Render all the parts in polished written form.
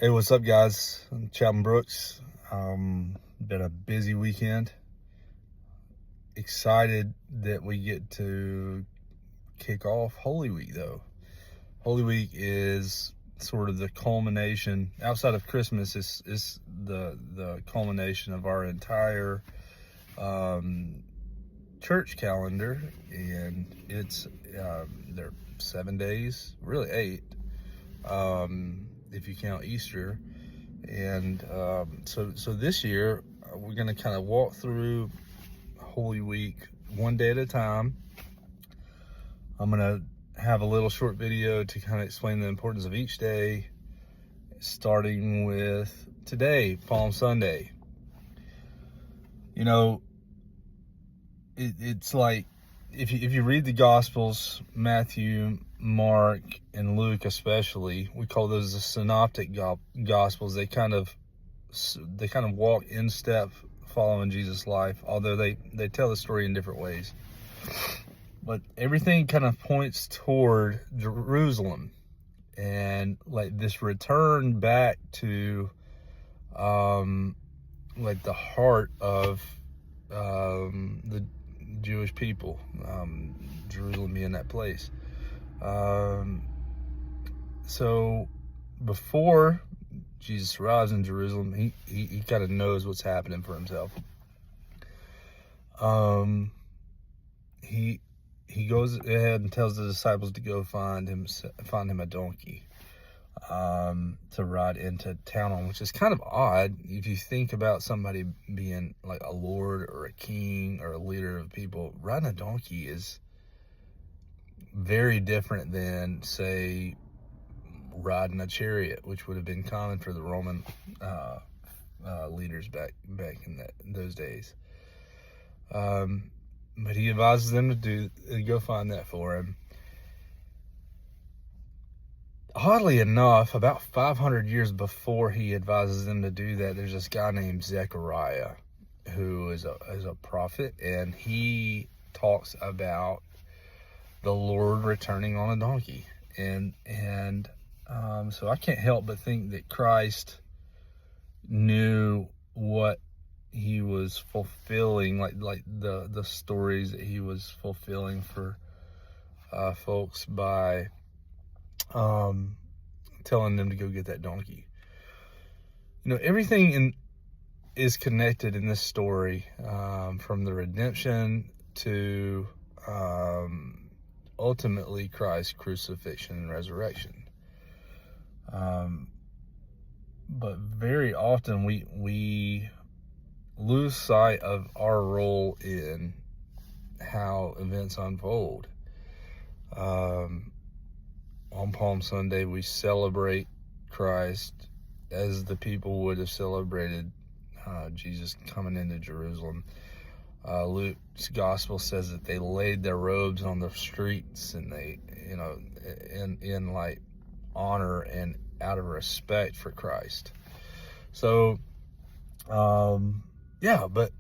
Hey, what's up, guys? I'm Chapman Brooks. Been a busy weekend. Excited that we get to kick off Holy Week, though. Holy Week is sort of the culmination, outside of Christmas, is the culmination of our entire church calendar, and it's there are 7 days, really 8, if you count Easter. And so this year we're going to kind of walk through Holy Week one day at a time. I'm going to have a little short video to kind of explain the importance of each day, starting with today, Palm Sunday. You know, it's like if you read the Gospels, Matthew, Mark, and Luke especially, we call those the synoptic Gospels. They kind of walk in step following Jesus' life, although they tell the story in different ways. But everything kind of points toward Jerusalem and like this return back to like the heart of the Jewish people, Jerusalem being that place. So before Jesus arrives in Jerusalem, he kind of knows what's happening for himself. He goes ahead and tells the disciples to go find him a donkey to ride into town on, which is kind of odd if you think about somebody being like a lord or a king or a leader of people. Riding a donkey is very different than, say, riding a chariot, which would have been common for the Roman leaders back in those days. But he advises them to go find that for him. Oddly enough, about 500 years before he advises them to do that, there's this guy named Zechariah who is a prophet, and he talks about the Lord returning on a donkey. And so I can't help but think that Christ knew what he was fulfilling, like the stories that he was fulfilling for folks by telling them to go get that donkey. You know, everything is connected in this story, from the redemption to ultimately Christ's crucifixion and resurrection. But very often we lose sight of our role in how events unfold. On Palm Sunday, we celebrate Christ as the people would have celebrated Jesus coming into Jerusalem. Luke's gospel says that they laid their robes on the streets, and they, in like honor and out of respect for Christ. So, yeah, but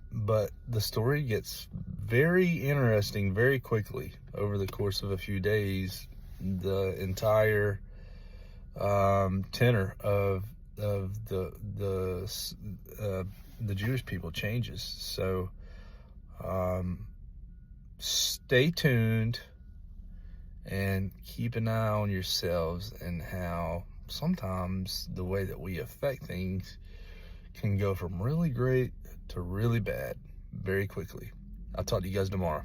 the story gets very interesting very quickly over the course of a few days. The entire tenor of the Jewish people changes. So stay tuned and keep an eye on yourselves and how sometimes the way that we affect things can go from really great to really bad very quickly. I'll talk to you guys tomorrow.